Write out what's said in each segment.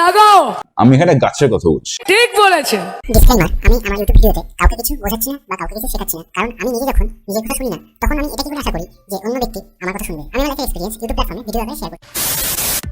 লাগাও। আমি এখানে গাছের কথা বলছি। ঠিক বলেছেন। ডিসক্লেইমার, আমি আমার ইউটিউব ভিডিওতে কাউকে কিছু বোঝাচ্ছি না বা কাউকে কিছু শেখাচ্ছি না, কারণ আমি নিজে যখন নিজের কথা শুনি না তখন আমি এটা কি করে আশা করি যে অন্য ব্যক্তি আমার কথা শুনবে। আমি আমার লাইফের এক্সপেরিয়েন্স ইউটিউব প্ল্যাটফর্মে ভিডিও আকারে শেয়ার করি।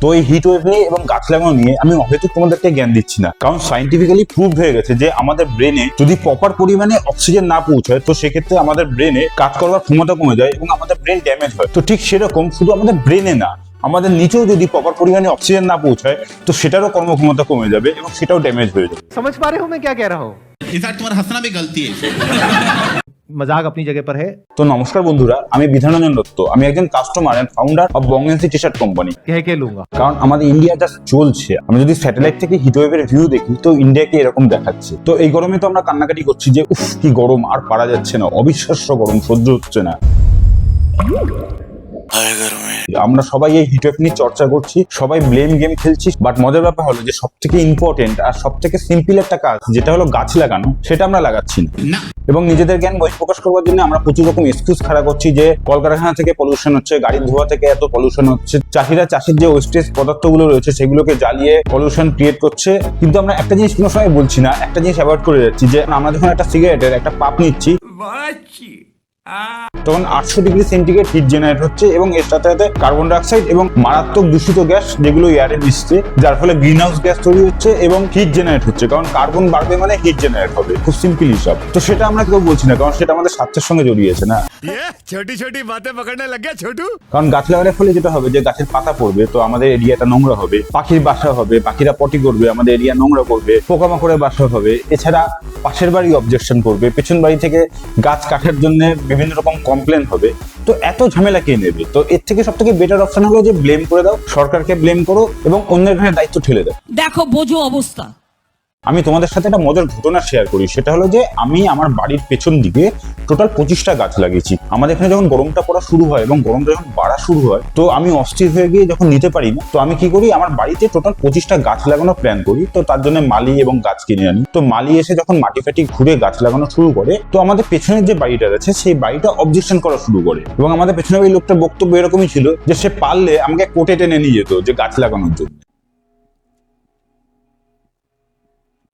তো এই হিট ওয়েভ নিয়ে এবং গাছ লাগানো নিয়ে আমি হয়তো তোমাদেরকে জ্ঞান দিচ্ছি না, কারণ সাইন্টিফিক্যালি প্রুভ হয়ে গেছে যে আমাদের ব্রেনে যদি প্রপার পরিমাণে অক্সিজেন না পৌঁছায় তো সেক্ষেত্রে আমাদের ব্রেনে কাজ করবার ক্ষমতা কমে যায় এবং আমাদের ব্রেন ড্যামেজ হয়। তো ঠিক সেরকম শুধু আমাদের ব্রেনে না, আমাদের নিচেও যদি প্রপার পরিমাণে অক্সিজেন না পৌঁছায় তো সেটারও কর্মক্ষমতা কমে যাবে এবং সেটাও ড্যামেজ হয়ে যাবে। समझ पा रहे हो मैं क्या कह रहा हूँ? इनफैक्ट तुम्हारा हंसना भी गलती है। मजाक अपनी जगह पर है। তো নমস্কার বন্ধুরা, আমি বিধানরঞ্জন দত্ত। আমি একজন কাস্টমার এন্ড ফাউন্ডার অফ বঙ্গেন্সি টি শার্ট কোম্পানি। कह के लूंगा। কারণ আমাদের ইন্ডিয়া যা চলছে, আমরা যদি স্যাটেলাইট থেকে হিটওয়েভের ভিউ দেখি তো ইন্ডিয়াকে এরকম দেখাচ্ছে। তো এই গরমে তো আমরা কান্নাকাটি করছি যে উফ কি গরম, আর পারা যাচ্ছে না, অবিশ্বাস্য গরম, সহ্য হচ্ছে না। আমরা সবাই এই হিটওয়েভ নিয়ে চর্চা করছি, সবাই ব্লেম গেম খেলছি, বাট মজার ব্যাপার হলো যে সব থেকে ইম্পর্টেন্ট আর সব থেকে সিম্পল একটা কাজ যেটা হলো গাছ লাগানো, সেটা আমরা লাগাচ্ছি না। এবং নিজেদের জ্ঞান বহিঃপ্রকাশ করবার জন্য আমরা প্রচুর রকম এক্সকিউজ খাড়া করছি যে কলকারখানা থেকে পলিউশন হচ্ছে, গাড়ির ধোঁয়া থেকে এত পলিউশন হচ্ছে, চাষির যে ওয়েস্টেজ পদার্থগুলো রয়েছে সেগুলোকে জ্বালিয়ে পলিউশন ক্রিয়েট করছে। কিন্তু আমরা একটা জিনিস কোনো সময় বলছি না, একটা জিনিস অ্যাভয়েড করে যাচ্ছি যে আমরা যখন একটা সিগারেটের একটা পাপ নিচ্ছি তখন 800 ডিগ্রি সেন্টিগ্রেড হিট জেনারেট হচ্ছে এবং এর সাথে সাথে কার্বন ডাইঅক্সাইড এবং মারাত্মক দূষিত গ্যাস যেগুলো এয়ারে মিশছে, যার ফলে গ্রিন হাউস গ্যাস তৈরি হচ্ছে এবং হিট জেনারেট হচ্ছে। কারণ কার্বন বাড়বে মানে হিট জেনারেট হবে, খুব সিম্পল হিসাব। তো সেটা আমরা কেউ বলছি না, কারণ সেটা আমাদের স্বাস্থ্যের সঙ্গে জড়িয়েছে না। छोटी छोटी बातें पकड़ने लग गया छोटू। কারণ গাছ লাগানোর ফলে যেটা হবে যে গাছের পাতা পড়বে, তো আমাদের এরিয়াটা নোংরা হবে, পাখির বাসা হবে, পাখিরা পটি করবে, আমাদের এরিয়া নোংরা করবে, পোকামাকড়ের বাসা হবে। এছাড়া পাশের বাড়ি অবজেকশন করবে, পেছন বাড়ি থেকে গাছ কাটার জন্য বিভিন্ন রকম কমপ্লেন হবে। তো এত ঝামেলা কে নেবে? তো এর থেকে সব থেকে বেটার অপশন হলো যে ব্লেম করে দাও, সরকারকে ব্লেম করো এবং অন্যের ঘাড়ে দায়িত্ব ঠেলে দাও। দেখো বোঝো অবস্থা। আমি তোমাদের সাথে একটা মজার ঘটনা শেয়ার করি, সেটা হলো যে আমি আমার বাড়ির পেছন দিকে টোটাল 25টা গাছ লাগিয়েছি। আমাদের এখানে যখন গরমটা পড়া শুরু হয় এবং গরমটা যখন বাড়া শুরু হয় তো আমি অস্থির হয়ে গিয়ে যখন নিতে পারি না, তো আমি কি করি, আমার বাড়িতে টোটাল 25টা গাছ লাগানোর প্ল্যান করি। তো তার জন্য মালি এবং গাছ কিনে আনি। তো মালি এসে যখন মাটি ফাটি ঘুরে গাছ লাগানো শুরু করে তো আমাদের পেছনের যে বাড়িটা আছে সেই বাড়িটা অবজেকশন করা শুরু করে। এবং আমাদের পেছনের ওই লোকটার বক্তব্য এরকমই ছিল যে সে পারলে আমাকে কোর্টে টেনে নিয়ে যেত যে গাছ লাগানোর জন্য,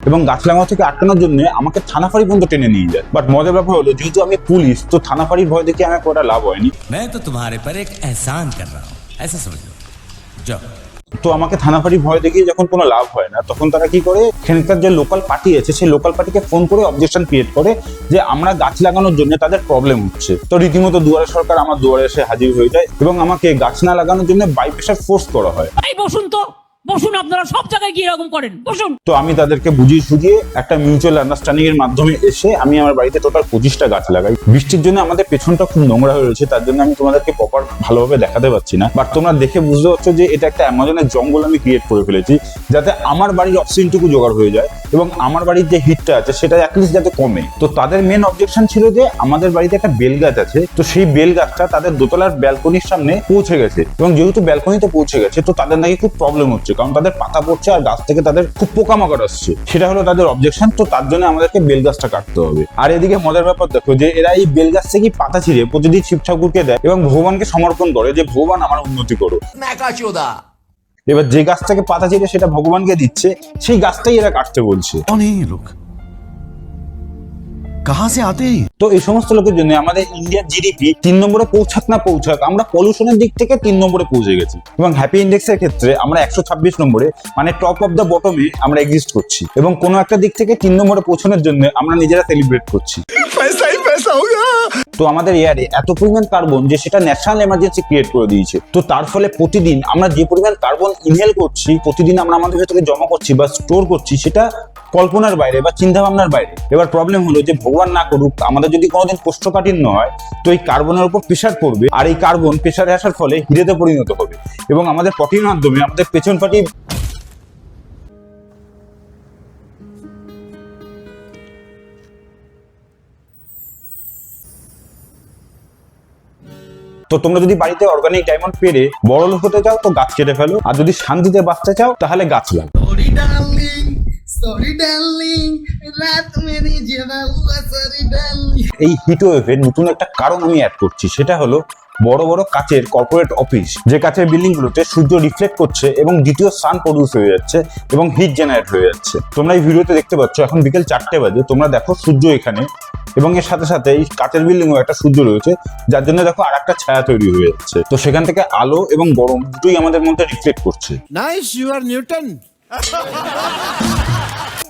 এবং গাছ লাগানো থেকে আটকানোর জন্য আমাকে থানা ফাঁড়ি পর্যন্ত টেনে নিয়ে যায়। বাট মজার ব্যাপার হলো যেহেতু আমি পুলিশ, তো থানা ফাঁড়ির ভয় দেখে আমার কোটা লাভ হয়নি। मैं तो तुम्हारे पर एक एहसान कर रहा हूँ, ऐसा समझ लो। जाओ। তো আমাকে থানা ফাঁড়ির ভয় দেখিয়ে যখন কোনো লাভ হয় না তখন তারা কি করে, এখানকার যে লোকাল পার্টি আছে সেই লোকাল পার্টিকে ফোন করে অবজেকশন ক্রিয়েট করে যে আমরা গাছ লাগানোর জন্য তাদের প্রবলেম হচ্ছে। তো রীতিমতো দুয়ারে সরকার আমার দুয়ারে এসে হাজির হয়ে যায় এবং আমাকে গাছ না লাগানোর জন্য বাই প্রেশার ফোর্স করা হয়। এই বসুন তো, বসুন, আপনারা সব জায়গায় গিয়ে এরকম করেন, বসুন। তো আমি তাদেরকে বুঝিয়ে সুঝিয়ে একটা মিউচুয়াল আন্ডারস্ট্যান্ডিং এর মাধ্যমে এসে আমি আমার বাড়িতে টোটাল 25টা গাছ লাগাই। বৃষ্টির জন্য আমাদের পেছনটা খুব নোংরা হয়ে রয়েছে, তার জন্য আমি তোমাদেরকে প্রপার ভালোভাবে দেখাতে পারছি না। বাট তোমরা দেখে বুঝতে পারছো যে এটা একটা অ্যামাজনের জঙ্গল আমি ক্রিয়েট করে ফেলেছি, যাতে আমার বাড়ির অক্সিজেনটুকু জোগাড় হয়ে যায় এবং আমার বাড়ির যে হিটটা আছে সেটা অ্যাটলিস্ট যাতে কমে। তো তাদের মেন অবজেকশন ছিল যে আমাদের বাড়িতে একটা বেল গাছ আছে, তো সেই বেল গাছটা তাদের দোতলার ব্যালকনির সামনে পৌঁছে গেছে এবং যেহেতু ব্যালকনিতে পৌঁছে গেছে তো তাদের নাকি খুব প্রবলেম হচ্ছে, কারণ তাদের পাতা পড়ছে আর গাছ থেকে তাদের খুব পোকামাকড় আসছে। সেটা হলো তাদের অবজেকশন। তো তার জন্য আমাদেরকে বেল গাছটা কাটতে হবে। আর এদিকে মজার ব্যাপার দেখো যে এরা এই বেল গাছ থেকে পাতা ছিঁড়ে প্রতিদিন শিব ঠাকুরকে দেয় এবং ভগবানকে সমর্পণ করে যে ভগবান আমার উন্নতি করো। এবার যে গাছ থেকে পাতা ছিঁড়ে সেটা ভগবানকে দিচ্ছে, সেই গাছটাই এরা কাটতে বলছে। कहाँ से आते हैं? তো এই সমস্ত লোকের জন্য আমাদের ইন্ডিয়ার জিডিপি 3 নম্বরে পৌঁছাক না পৌঁছাক আমরা পলিউশনের দিক থেকে 3 নম্বরে পৌঁছে গেছি এবং হ্যাপি ইন্ডেক্সের ক্ষেত্রে আমরা 126 নম্বরে মানে টপ অফ দ্য বটমে আমরা এক্সিস্ট করছি এবং কোনো একটা দিক থেকে 3 নম্বরে পৌঁছানোর জন্য আমরা নিজেরা সেলিব্রেট করছি। पैसा ही पैसा होगा। তো আমাদের এয়ারে এত পরিমাণ কার্বন যে সেটা ন্যাশনাল এমার্জেন্সি ক্রিয়েট করে দিয়েছে। তো তার ফলে প্রতিদিন আমরা যে পরিমাণ কার্বন ইনহেল করছি, প্রতিদিন আমরা আমাদের ভেতরে জমা করছি বা স্টোর করছি, সেটা কল্পনার বাইরে বা চিন্তা ভাবনার বাইরে। এবার প্রবলেম হলো যে ভগবান না করুক আমাদের যদি কোনোদিন কোষ্ঠকাঠিন্য হয় তো এই কার্বনের উপর প্রেশার পড়বে আর এই কার্বন প্রেশারে আসার ফলে হিরেতে পরিণত হবে এবং আমাদের পটির মাধ্যমে আমাদের পেছন পাটি তো তোমরা যদি বাড়িতে অর্গানিক ডায়মন্ড পেরে বড় লোক হতে চাও তো গাছ কেটে ফেলো, আর যদি শান্তিতে বাঁচতে চাও তাহলে গাছ লাগাও। এই হিট ওয়েভের নতুন একটা কারণ আমি অ্যাড করছি, সেটা হলো বড় বড় কাচের কর্পোরেট অফিস, যে কাচের বিল্ডিং গুলোতে সূর্য রিফ্লেক্ট করছে এবং দ্বিতীয় সান প্রডিউস হয়ে যাচ্ছে এবং হিট জেনারেট হয়ে যাচ্ছে। তোমরা এই ভিডিওতে দেখতে পাচ্ছ এখন বিকেল 4টে বাজে, তোমরা দেখো সূর্য এখানে এবং এর সাথে সাথে এই কাচের বিল্ডিং ও একটা সূর্য রয়েছে, যার জন্য দেখো আর একটা ছায়া তৈরি হয়ে যাচ্ছে। তো সেখান থেকে আলো এবং গরম দুটোই আমাদের মধ্যে রিফ্লেক্ট করছে। Nice you are Newton.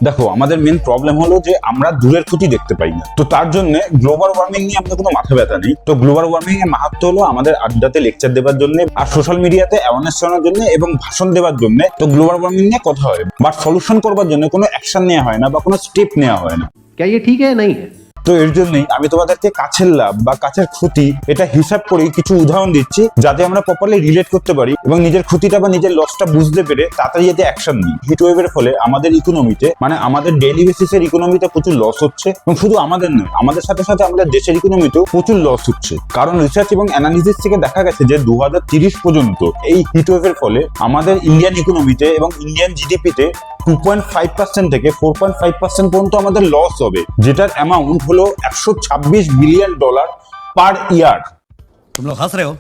দেখো আমাদের মেন প্রবলেম হলো যে আমরা দূরের ক্ষতি দেখতে পাই না। তো তার জন্য গ্লোবাল ওয়ার্মিং নিয়ে আমাদের কোনো মাথা ব্যথা নেই। তো গ্লোবাল ওয়ার্মিং এর মাহাত্ম্য হলো আমাদের আড্ডাতে লেকচার দেওয়ার জন্য আর সোশ্যাল মিডিয়াতে অ্যাওয়ারনেস ছড়ানোর জন্য এবং ভাষণ দেওয়ার জন্য। তো গ্লোবাল ওয়ার্মিং নিয়ে কথা হয়, বাট সলিউশন করবার জন্য কোনো অ্যাকশন নেওয়া হয় না বা কোনো স্টেপ নেওয়া হয় না। क्या ये ठीक है नहीं है? তো এর জন্যই আমি তোমাদেরকে কাছের লাভ বা কাছের ক্ষতি এটা হিসাব করে কিছু উদাহরণ দিচ্ছি, যাতে আমরা প্রপারলি রিলেট করতে পারি এবং নিজের ক্ষতিটা বা নিজের লসটা বুঝতে পেরে তাড়াতাড়ি যাতে অ্যাকশন নিই। হিট ওয়েভের ফলে আমাদের ইকোনমিতে মানে আমাদের ডেইলি বেসিসের ইকোনমিতে প্রচুর লস হচ্ছে এবং শুধু আমাদের নয়, আমাদের সাথে সাথে আমাদের দেশের ইকোনমিতেও প্রচুর লস হচ্ছে। কারণ রিসার্চ এবং অ্যানালিসিস থেকে দেখা গেছে যে 2030 পর্যন্ত এই হিট ওয়েভের ফলে আমাদের ইন্ডিয়ান ইকোনমিতে এবং ইন্ডিয়ান জিডিপিতে 2.5% থেকে 4.5% পর্যন্ত আমাদের লস হবে, যেটার অ্যামাউন্ট হলো $126 বিলিয়ন পার ইয়ার। तुम लोग हंस रहे हो?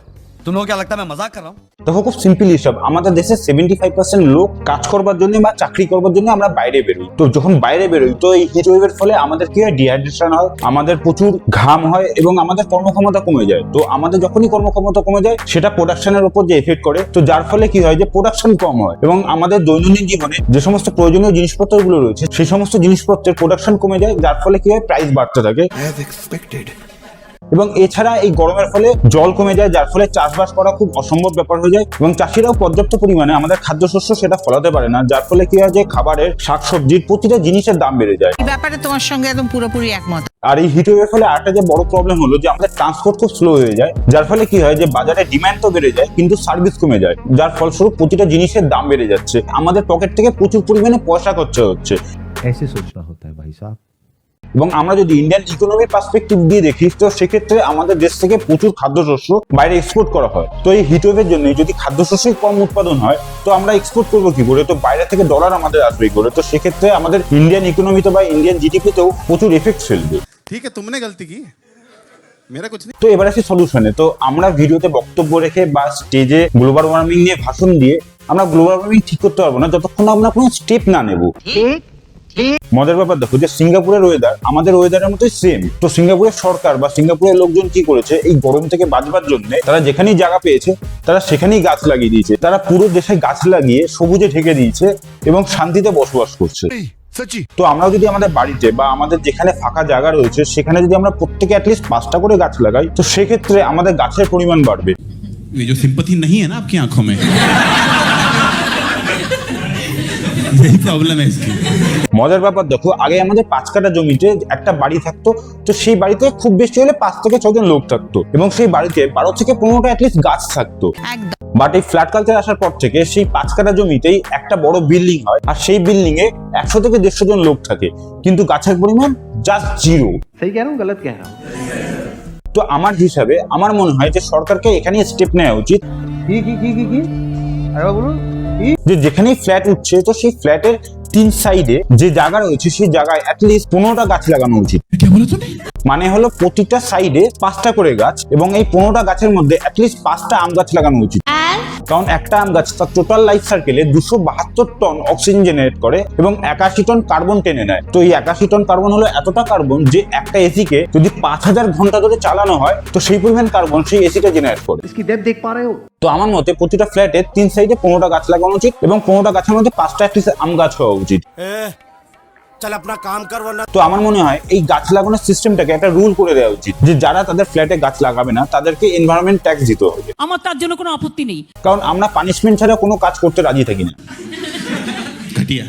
तुम लोगों को क्या लगता है मैं मजाक कर रहा हूँ? দেখো খুব সিম্পল হিসাব, আমাদের দেশে 75% লোক কাজ করবার জন্য বা চাকরি করবার জন্য আমরা বাইরে বেরোই। তো যখন বাইরে বেরোই তো এই হিট ওয়েভের ফলে আমাদের কি হয়, ডিহাইড্রেশন হয়, আমাদের প্রচুর ঘাম হয় এবং আমাদের কর্মক্ষমতা কমে যায়। তো আমাদের যখনই কর্মক্ষমতা কমে যায় সেটা প্রোডাকশনের উপর যে এফেক্ট করে, তো যার ফলে কি হয় যে প্রোডাকশন কম হয় এবং আমাদের দৈনন্দিন জীবনে যে সমস্ত প্রয়োজনীয় জিনিসপত্রগুলো রয়েছে সেই সমস্ত জিনিসপত্রের প্রোডাকশন কমে যায়, যার ফলে কি হয় প্রাইস বাড়তে থাকে। এবং এছাড়া এই গরমের ফলে জল কমে যায়, যার ফলে চাষবাস করা খুব অসম্ভব ব্যাপার হয়ে যায় এবং চাষিরাও পর্যাপ্ত পরিমাণে আমাদের খাদ্যশস্য সেটা ফলাতে পারে না, যার ফলে কি হয় যে খাবারের শাকসবজির প্রতিটা জিনিসের দাম বেড়ে যায়। এই ব্যাপারে তোমার সঙ্গে একদম পুরোপুরি একমত। আর এই হিট ওয়েভের ফলে আরেকটা যে বড় প্রবলেম হলো যে আমাদের ট্রান্সপোর্ট খুব স্লো হয়ে যায়, যার ফলে কি হয় যে বাজারে ডিমান্ড তো বেড়ে যায় কিন্তু সার্ভিস কমে যায়, যার ফলস্বরূপ প্রতিটা জিনিসের দাম বেড়ে যাচ্ছে, আমাদের পকেট থেকে প্রচুর পরিমাণে পয়সা খরচা হচ্ছে। ऐसे सोचना होता है भाई साहब। এবং আমরা যদি ইন্ডিয়ান ইকোনমির পার্সপেক্টিভ দিয়ে দেখি তো সেক্ষেত্রে আমাদের দেশ থেকে প্রচুর খাদ্যশস্য বাইরে এক্সপোর্ট করা হয়। তো এই হিট ওয়েভের জন্য যদি খাদ্যশস্যের কম উৎপাদন হয় তো আমরা এক্সপোর্ট করবো কি করে, তো বাইরে থেকে ডলার আমাদের আসবে কি করে। তো সেক্ষেত্রে আমাদের ইন্ডিয়ান ইকোনমিতে বা ইন্ডিয়ান জিডিপিতেও প্রচুর এফেক্ট ফেলবে। ठीक है तुमने गलती की, मेरा कुछ नहीं। তো এবার আসি সলিউশনে। তো আমরা ভিডিওতে বক্তব্য রেখে বা স্টেজে গ্লোবাল ওয়ার্মিং নিয়ে ভাষণ দিয়ে আমরা গ্লোবাল ওয়ার্মিং ঠিক করতে পারবো না যতক্ষণ না আমরা কোনো স্টেপ না নেব। মজার ব্যাপার দেখো যে সিঙ্গাপুরের ওয়েদার আমাদের ওয়েদারের মতোই সেম। তো সিঙ্গাপুরের সরকার বা সিঙ্গাপুরের লোকজন কি করেছে, এই গরম থেকে বাঁচবার জন্য তারা যেখানেই জায়গা পেয়েছে তারা সেখানেই গাছ লাগিয়ে দিয়েছে। তারা পুরো দেশে গাছ লাগিয়ে সবুজে ঢেকে দিয়েছে এবং শান্তিতে বসবাস করছে। सच्ची তো আমরাও যদি আমাদের বাড়িতে বা আমাদের যেখানে ফাঁকা জায়গা রয়েছে সেখানে যদি আমরা প্রত্যেকে অ্যাটলিস্ট 5টা করে গাছ লাগাই তো সেক্ষেত্রে আমাদের গাছের পরিমাণ বাড়বে। ये जो सिंपैथी नहीं है ना आपकी आंखों में, यही प्रॉब्लम है इसकी। মজার ব্যাপার দেখো আগে আমাদের 5 কাঠা জমিতে একটা বাড়ি থাকতো, তো সেই বাড়িতে খুব বেশি হলে 5 থেকে 6 জন লোক থাকতো এবং সেই বাড়িতে 12 থেকে 15টা অ্যাটলিস্ট গাছ থাকতো। একদম। বাট এই ফ্ল্যাট কালচার আসার পর থেকে সেই 5 কাঠা জমিতেই একটা বড় বিল্ডিং হয় আর সেই বিল্ডিং এ 100 থেকে 150 জন লোক থাকে কিন্তু গাছের পরিমাণ জাস্ট 0। सही कह रहा हूँ गलत कह रहा हूँ? তো আমার হিসাবে আমার মনে হয় যে সরকারকে এখানে স্টেপ নেওয়া উচিত की अरे बोलो যে যেখানেই ফ্ল্যাট উঠছে তো সেই ফ্ল্যাটের 3 সাইডে যে জায়গা রয়েছে সেই জায়গায় অ্যাটলিস্ট 15টা গাছ লাগানো উচিত। क्या बोला तूने? মানে হলো প্রতিটা সাইডে 5টা করে গাছ এবং এই 15টা গাছের মধ্যে অ্যাটলিস্ট 5টা আম গাছ লাগানো উচিত। কারণ একটা আম গাছ তার টোটাল লাইফ সার্কেলে 272 টন অক্সিজেন জেনারেট করে এবং 81 টন কার্বন টেনে নেয়। তো এই 81 টন কার্বন হলো এতটা কার্বন যে একটা এসিকে যদি 5000 ঘন্টা ধরে চালানো হয় তো সেই পরিমাণ কার্বন সেই এসিটা জেনারেট করে। इसकी डेप्थ देख पा रहे हो? তো আমার মতে প্রতিটা ফ্ল্যাটে 3 সাইডে 15টা গাছ লাগানো উচিত এবং 15টা গাছের মধ্যে 5টা অ্যাটলিস্ট আম গাছ হওয়া উচিত। चल अपना काम कर वरना তো আমার মনে হয় এই গাছ লাগানোর সিস্টেমটাকে একটা রুল করে দেওয়া উচিত যে যারা তাদের ফ্ল্যাটে গাছ লাগাবে না তাদেরকে এনভায়রনমেন্ট ট্যাক্স দিতে হবে। আমার তার জন্য কোনো আপত্তি নেই। কারণ আমরা পানিশমেন্ট ছাড়া কোনো কাজ করতে রাজি থাকি না। घटिया।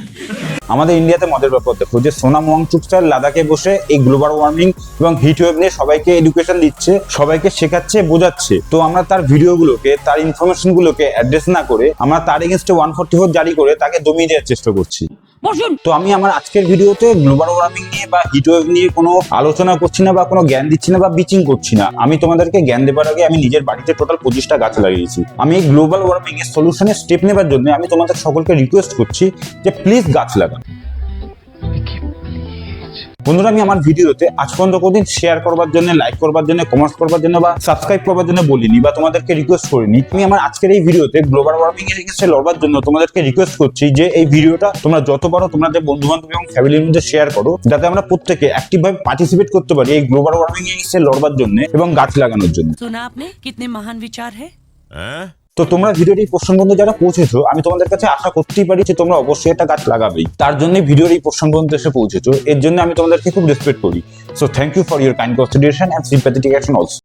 আমাদের ইন্ডিয়াতে মজার ব্যাপার দেখো যে সোনাম ওয়াংচুক স্যার লাদাখে বসে এই গ্লোবাল ওয়ার্মিং এবং হিট ওয়েভ নিয়ে সবাইকে এডুকেশন দিচ্ছে, সবাইকে শেখাচ্ছে, বোঝাচ্ছে। তো আমরা তার ভিডিওগুলোকে তার ইনফরমেশন গুলোকে অ্যাড্রেস না করে আমরা তার এগেইনস্টে 144 জারি করে তাকে দমিয়ে দেওয়ার চেষ্টা করছি। বসুন। তো আমি আমার আজকের ভিডিওতে গ্লোবাল ওয়ার্মিং নিয়ে বা হিট ওয়েভ নিয়ে কোনো আলোচনা করছি না বা কোনো জ্ঞান দিচ্ছি না বা বিচিং করছি না। আমি তোমাদেরকে জ্ঞান দেবার আগে আমি নিজের বাড়িতে টোটাল 25টা গাছ লাগিয়েছি। আমি এই গ্লোবাল ওয়ার্মিং এর সলিউশনের স্টেপ নেবার জন্য আমি তোমাদের সকলকে রিকোয়েস্ট করছি যে প্লিজ গাছ লাগান। বন্ধুরা, আমি আমার ভিডিওতে আজ পর্যন্ত কোনদিন শেয়ার করবার জন্য, লাইক করবার জন্য, কমেন্ট করবার জন্য বা সাবস্ক্রাইব করবার জন্য বলিনি বা তোমাদেরকে রিকোয়েস্ট করিনি। আমি আমার আজকের এই ভিডিওতে গ্লোবাল ওয়ার্মিং এর এগেইনস্টে লড়বার জন্য তোমাদেরকে রিকোয়েস্ট করছি যে এই ভিডিওটা তোমরা যত পারো তোমাদের বন্ধু বান্ধব এবং ফ্যামিলির মধ্যে শেয়ার করো, যাতে আমরা প্রত্যেকে অ্যাক্টিভ ভাবে পার্টিসিপেট করতে পারি এই গ্লোবাল ওয়ার্মিং এর এগেইনস্টে লড়বার জন্য এবং গাছ লাগানোর জন্য। सुना आपने कितने महान विचार है? তো তোমরা ভিডিওর এই পোর্শন পর্যন্ত যারা পৌঁছেছো, আমি তোমাদের কাছে আশা করতেই পারি যে তোমরা অবশ্যই একটা গাছ লাগাবেই। তার জন্য ভিডিওর এই পোর্শন পর্যন্ত এসে পৌঁছেছো, এর জন্য আমি তোমাদেরকে খুব রেসপেক্ট করি। So thank you for your kind consideration and sympathetic action also.